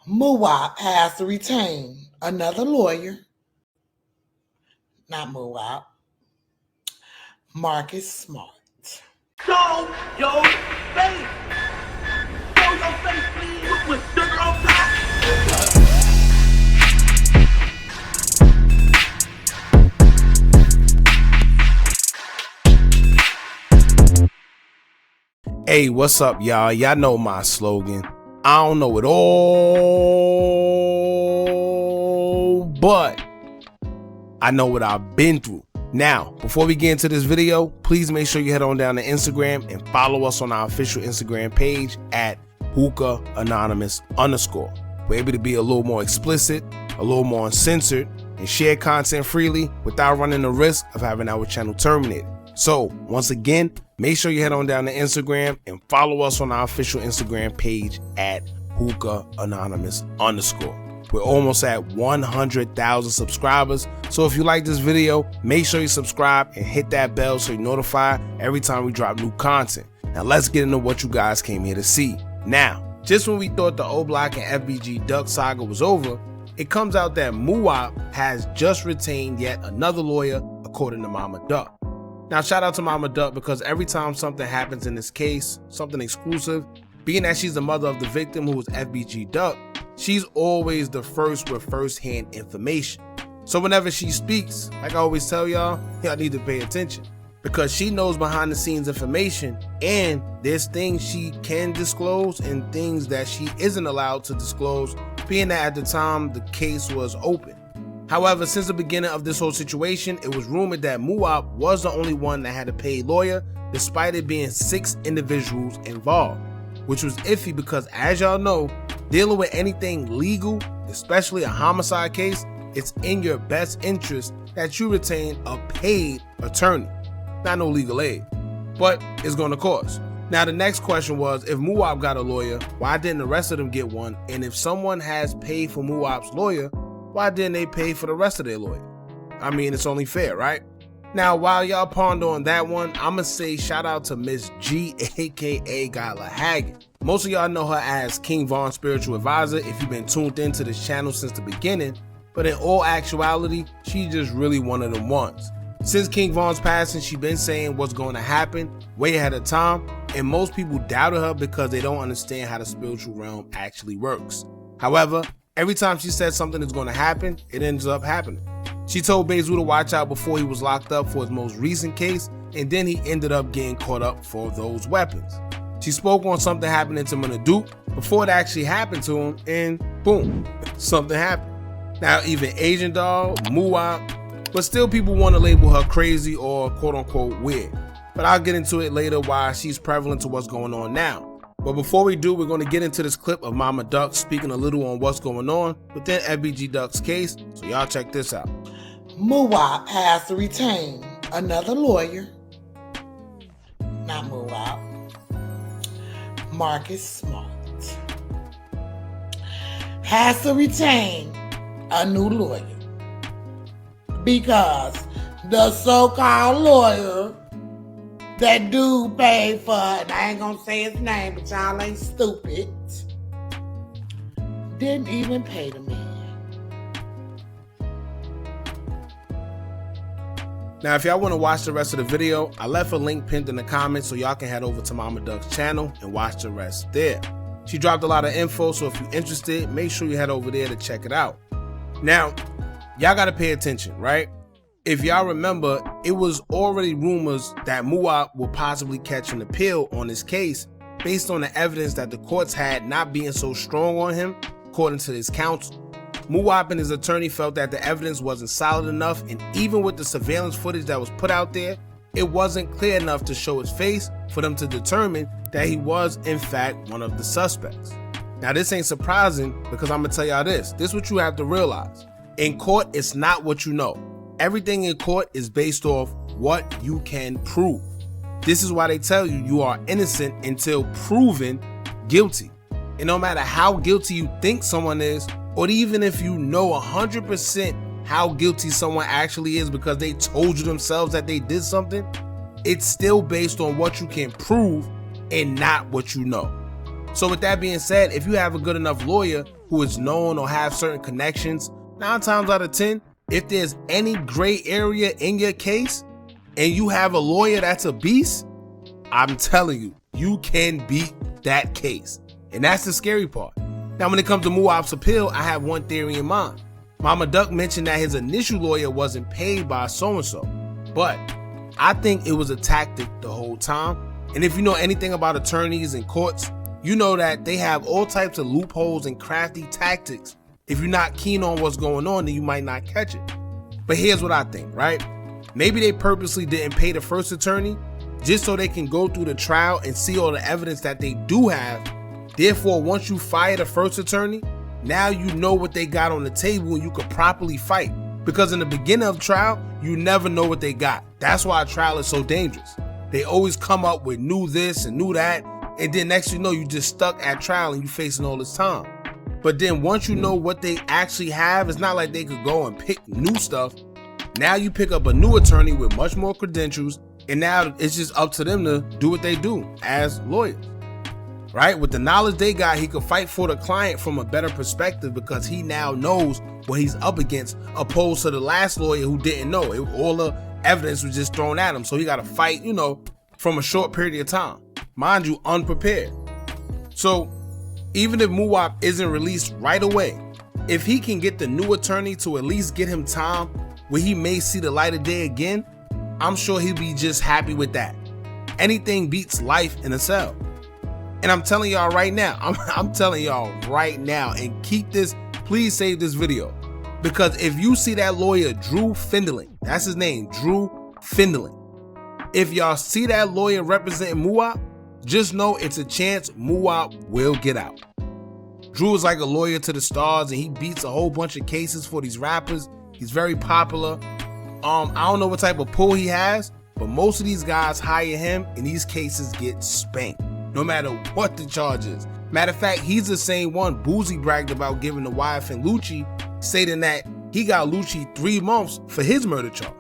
Muwop has to retain another lawyer, not Muwop, Marcus Smart. Show your face. Show your face, please. With Durk on top. Hey, what's up, y'all? Y'all know my slogan. I don't know it all, but I know what I've been through. Now, before we get into this video, please make sure you head on down to Instagram and follow us on our official Instagram page at Hookah Anonymous _. We're able to be a little more explicit, a little more uncensored, and share content freely without running the risk of having our channel terminated. So, once again, make sure you head on down to Instagram and follow us on our official Instagram page at Hookah Anonymous _. We're almost at 100,000 subscribers. So if you like this video, make sure you subscribe and hit that bell so you're notified every time we drop new content. Now let's get into what you guys came here to see. Now, just when we thought the oblock and FBG Duck saga was over, it comes out that Muop has just retained yet another lawyer, according to Mama Duck. Now, shout out to Mama Duck, because every time something happens in this case, something exclusive, being that she's the mother of the victim who was FBG Duck, she's always the first with first-hand information. So whenever she speaks, like I always tell y'all need to pay attention, because she knows behind the scenes information, and there's things she can disclose and things that she isn't allowed to disclose, being that at the time the case was open. However, since the beginning of this whole situation, it was rumored that Muop was the only one that had a paid lawyer, despite it being 6 individuals involved, which was iffy because, as y'all know, dealing with anything legal, especially a homicide case, it's in your best interest that you retain a paid attorney, not no legal aid, but it's going to cost. Now, the next question was, if Muop got a lawyer, why didn't the rest of them get one? And if someone has paid for Muop's lawyer, why didn't they pay for the rest of their lawyer? I mean, it's only fair, right? Now, while y'all ponder on that one, I'ma say shout out to Miss G, aka Gala Hagen. Most of y'all know her as King Von's spiritual advisor if you've been tuned into this channel since the beginning, but in all actuality, she's just really one of them ones. Since King Von's passing, she's been saying what's going to happen way ahead of time, and most people doubted her because they don't understand how the spiritual realm actually works. However, every time she said something is going to happen, it ends up happening. She told Bezu to watch out before he was locked up for his most recent case, and then he ended up getting caught up for those weapons. She spoke on something happening to Duke before it actually happened to him, and boom, something happened. Now, even Asian Doll, Muop, but still people want to label her crazy or quote unquote weird. But I'll get into it later why she's prevalent to what's going on now. But before we do, we're going to get into this clip of Mama Duck speaking a little on what's going on within FBG Duck's case, so y'all check this out. Muwop has to retain another lawyer, not Muwop, Marcus Smart. Has to retain a new lawyer because the so-called lawyer that dude paid for, and I ain't gonna say his name, but y'all ain't stupid, didn't even pay the man. Now, if y'all want to watch the rest of the video, I left a link pinned in the comments so y'all can head over to Mama Duck's channel and watch the rest there. She dropped a lot of info, so if you're interested, make sure you head over there to check it out. Now, y'all gotta pay attention, right? If y'all remember, it was already rumors that Muop will possibly catch an appeal on this case based on the evidence that the courts had not being so strong on him, according to his counsel. Muop and his attorney felt that the evidence wasn't solid enough, and even with the surveillance footage that was put out there, it wasn't clear enough to show his face for them to determine that he was in fact one of the suspects. Now, this ain't surprising because I'm gonna tell y'all this is what you have to realize. In court, it's not what you know. Everything in court is based off what you can prove. This is why they tell you you are innocent until proven guilty. And no matter how guilty you think someone is, or even if you know 100% how guilty someone actually is because they told you themselves that they did something, it's still based on what you can prove and not what you know. So with that being said, if you have a good enough lawyer who is known or have certain connections, 9 times out of 10, if there's any gray area in your case and you have a lawyer that's a beast, I'm telling you, you can beat that case. And that's the scary part. Now, when it comes to Muwop's appeal, I have one theory in mind. Mama Duck mentioned that his initial lawyer wasn't paid by so-and-so, but I think it was a tactic the whole time. And if you know anything about attorneys and courts, you know that they have all types of loopholes and crafty tactics. If you're not keen on what's going on, then you might not catch it. But here's what I think, right? Maybe they purposely didn't pay the first attorney just so they can go through the trial and see all the evidence that they do have. Therefore, once you fire the first attorney, now you know what they got on the table and you could properly fight. Because in the beginning of trial, you never know what they got. That's why a trial is so dangerous. They always come up with new this and new that, and then next you know, you just stuck at trial and you facing all this time. But then once you know what they actually have, it's not like they could go and pick new stuff. Now you pick up a new attorney with much more credentials, and now it's just up to them to do what they do as lawyers. Right? With the knowledge they got, he could fight for the client from a better perspective because he now knows what he's up against, opposed to the last lawyer who didn't know. All the evidence was just thrown at him, so he got to fight, from a short period of time. Mind you, unprepared. So even if Muwop isn't released right away, if he can get the new attorney to at least get him time where he may see the light of day again, I'm sure he'll be just happy with that. Anything beats life in a cell. And I'm telling y'all right now, I'm telling y'all right now, and keep this, please save this video. Because if you see that lawyer, Drew Findling, that's his name, Drew Findling. If y'all see that lawyer representing Muwop, just know it's a chance Muwop will get out. Drew is like a lawyer to the stars, and he beats a whole bunch of cases for these rappers. He's very popular. I don't know what type of pull he has, but most of these guys hire him, and these cases get spanked, no matter what the charge is. Matter of fact, he's the same one Boozy bragged about giving the wife and Lucci, stating that he got Lucci 3 months for his murder charge.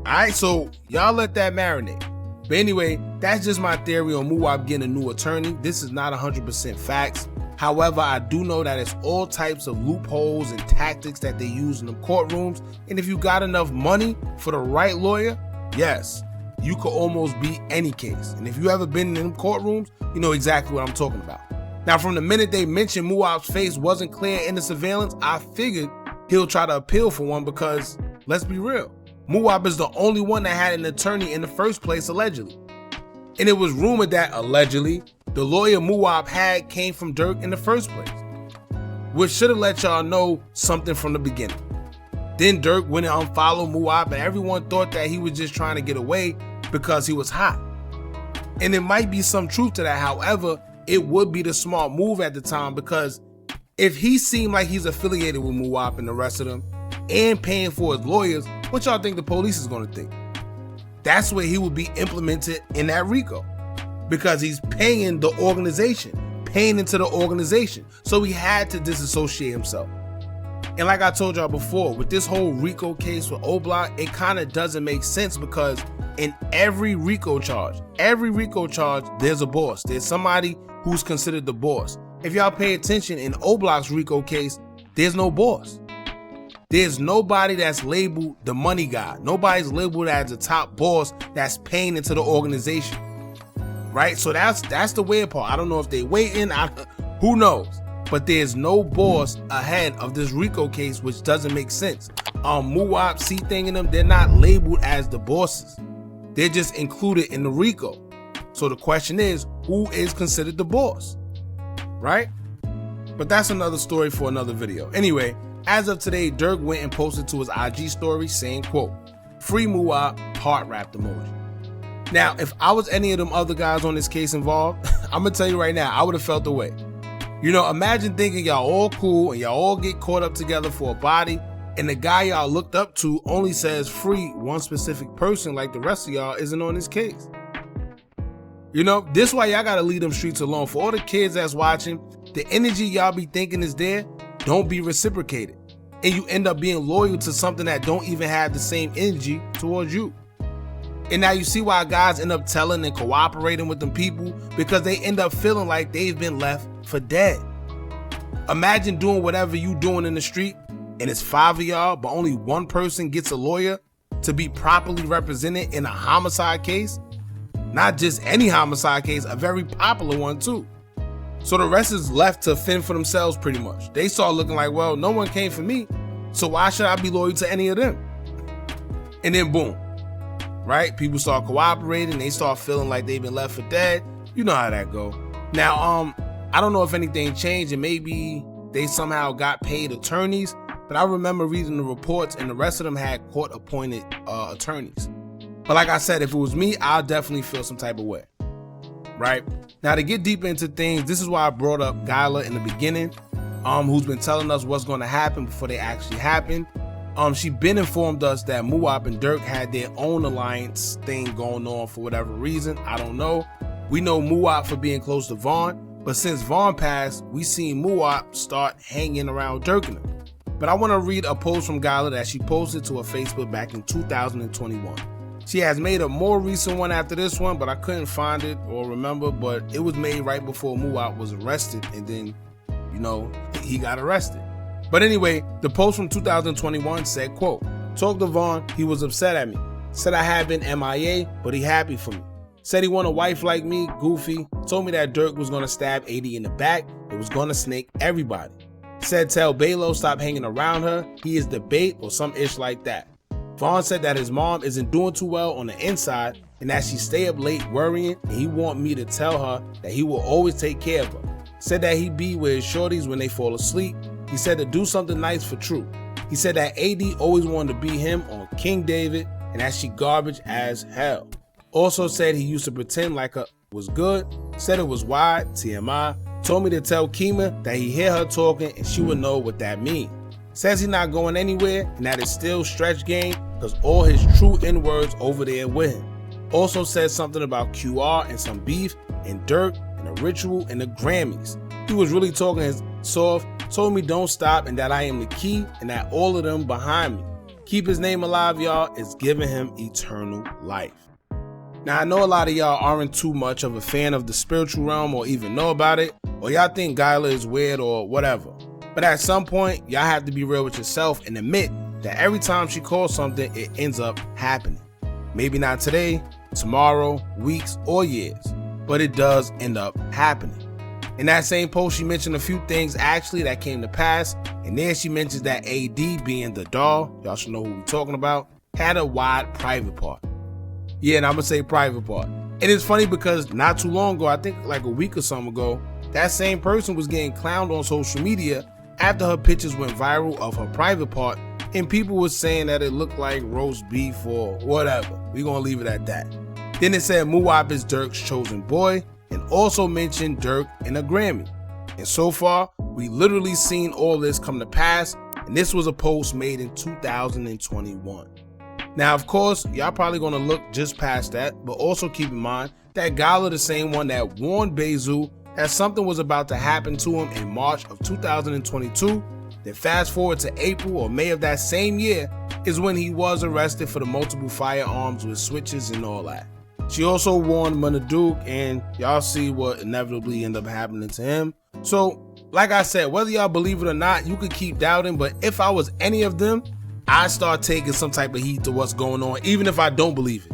Alright, so y'all let that marinate. But anyway, that's just my theory on Muwop getting a new attorney. This is not 100% facts. However, I do know that it's all types of loopholes and tactics that they use in the courtrooms. And if you got enough money for the right lawyer, yes, you could almost beat any case. And if you ever been in them courtrooms, you know exactly what I'm talking about. Now, from the minute they mentioned Muwop's face wasn't clear in the surveillance, I figured he'll try to appeal for one because, let's be real, Muwop is the only one that had an attorney in the first place, allegedly. And it was rumored that, allegedly, the lawyer Muwop had came from Durk in the first place, which should have let y'all know something from the beginning. Then Durk went and unfollowed Muwop, and everyone thought that he was just trying to get away because he was hot. And there might be some truth to that. However, it would be the smart move at the time, because if he seemed like he's affiliated with Muwop and the rest of them and paying for his lawyers, what y'all think the police is going to think? That's where he would be implemented in that RICO, because he's paying the organization, paying into the organization. So he had to disassociate himself. And like I told y'all before, with this whole RICO case with Oblock, it kind of doesn't make sense, because in every RICO charge, there's a boss. There's somebody who's considered the boss. If y'all pay attention, in Oblock's RICO case, there's no boss. There's nobody that's labeled the money guy. Nobody's labeled as a top boss that's paying into the organization. Right? So that's the weird part. I don't know if they waiting. Who knows? But there's no boss ahead of this RICO case, which doesn't make sense. Muwop, C-Thing and them, they're not labeled as the bosses. They're just included in the RICO. So the question is, who is considered the boss? Right? But that's another story for another video. Anyway, as of today, Durk went and posted to his IG story saying, quote, "Free Muop, heart wrapped emoji." Now, if I was any of them other guys on this case involved, I'm gonna tell you right now, I would have felt the way. Imagine thinking y'all all cool and y'all all get caught up together for a body, and the guy y'all looked up to only says free one specific person, like the rest of y'all isn't on this case. This why y'all gotta leave them streets alone. For all the kids that's watching, the energy y'all be thinking is there, don't be reciprocated. And you end up being loyal to something that don't even have the same energy towards you. And now you see why guys end up telling and cooperating with them people, because they end up feeling like they've been left for dead. Imagine doing whatever you doing in the street and it's 5 of y'all, but only one person gets a lawyer to be properly represented in a homicide case. Not just any homicide case, a very popular one too. So the rest is left to fend for themselves pretty much. They start looking like, well, no one came for me, so why should I be loyal to any of them? And then boom, right? People start cooperating, they start feeling like they've been left for dead. You know how that go. Now, I don't know if anything changed and maybe they somehow got paid attorneys, but I remember reading the reports and the rest of them had court-appointed attorneys. But like I said, if it was me, I'll definitely feel some type of way, right? Now, to get deeper into things, this is why I brought up Gyla in the beginning, who's been telling us what's going to happen before they actually happen. She been informed us that Muop and Durk had their own alliance thing going on for whatever reason. I don't know. We know Muop for being close to Vaughn, but since Vaughn passed, we seen Muop start hanging around Durk and them. But I want to read a post from Gyla that she posted to her Facebook back in 2021. She has made a more recent one after this one, but I couldn't find it or remember, but it was made right before Muop was arrested, and then, you know, he got arrested. But anyway, the post from 2021 said, quote, "Talked to Vaughn, he was upset at me. Said I had been MIA, but he happy for me. Said he want a wife like me, goofy. Told me that Durk was gonna stab 80 in the back. It was gonna snake everybody. Said tell Balo stop hanging around her. He is the bait or some ish like that. Vaughn said that his mom isn't doing too well on the inside and that she stay up late worrying, and he want me to tell her that he will always take care of her. Said that he be with his shorties when they fall asleep. He said to do something nice for True. He said that AD always wanted to be him on King David and that she garbage as hell. Also said he used to pretend like her was good. Said it was wide, TMI. Told me to tell Kima that he hear her talking and she would know what that mean. Says he not going anywhere and that it's still stretch game because all his true N-words over there with him. Also said something about QR and some beef and Durk and a ritual and the Grammys. He was really talking his soft, told me don't stop and that I am the key and that all of them behind me. Keep his name alive, y'all, is giving him eternal life. Now, I know a lot of y'all aren't too much of a fan of the spiritual realm or even know about it, or y'all think Gyla is weird or whatever. But at some point, y'all have to be real with yourself and admit that every time she calls something, it ends up happening. Maybe not today, tomorrow, weeks, or years, but it does end up happening. In that same post, she mentioned a few things actually that came to pass, and then she mentions that AD, being the doll, y'all should know who we're talking about, had a wide private part. Yeah, and I'm gonna say private part. And it's funny because not too long ago, I think like a week or something ago, that same person was getting clowned on social media after her pictures went viral of her private part, and people were saying that it looked like roast beef or whatever. We're gonna leave it at that. Then it said Muop is Durk's chosen boy, and also mentioned Durk and a Grammy. And so far, we literally seen all this come to pass, and this was a post made in 2021. Now, of course, y'all probably gonna look just past that, but also keep in mind that Gyla the same one that warned Bezu that something was about to happen to him in March of 2022. Then fast forward to April or May of that same year is when he was arrested for the multiple firearms with switches and all that. She also warned Duke, and y'all see what inevitably ended up happening to him. So, like I said, whether y'all believe it or not, you could keep doubting, but if I was any of them, I'd start taking some type of heed to what's going on, even if I don't believe it.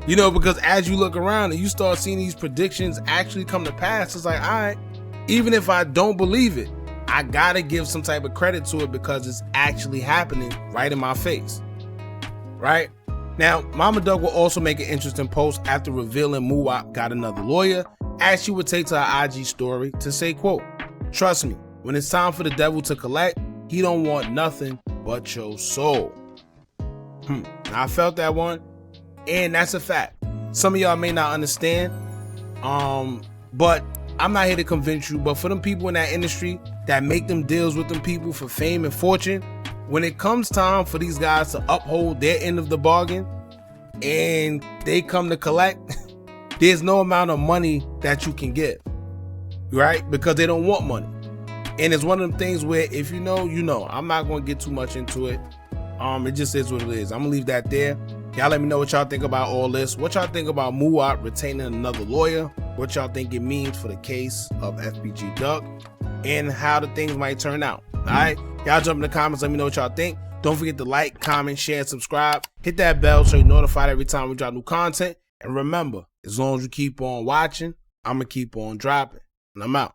You know, because as you look around and you start seeing these predictions actually come to pass, it's like, all right, even if I don't believe it, I gotta give some type of credit to it because it's actually happening right in my face, right? Now, Mama Doug will also make an interesting post after revealing Muop got another lawyer, as she would take to her IG story to say, quote, "Trust me, when it's time for the devil to collect, he don't want nothing but your soul." Now, I felt that one, and that's a fact. Some of y'all may not understand, but I'm not here to convince you, but for them people in that industry that make them deals with them people for fame and fortune, when it comes time for these guys to uphold their end of the bargain and they come to collect, there's no amount of money that you can give, right? Because they don't want money. And it's one of them things where if you know, you know. I'm not going to get too much into it. It just is what it is. I'm going to leave that there. Y'all let me know what y'all think about all this. What y'all think about Muop retaining another lawyer? What y'all think it means for the case of FBG Duck? And how the things might turn out. Alright? Y'all jump in the comments, let me know what y'all think. Don't forget to like, comment, share, and subscribe. Hit that bell so you're notified every time we drop new content. And remember, as long as you keep on watching, I'm going to keep on dropping. And I'm out.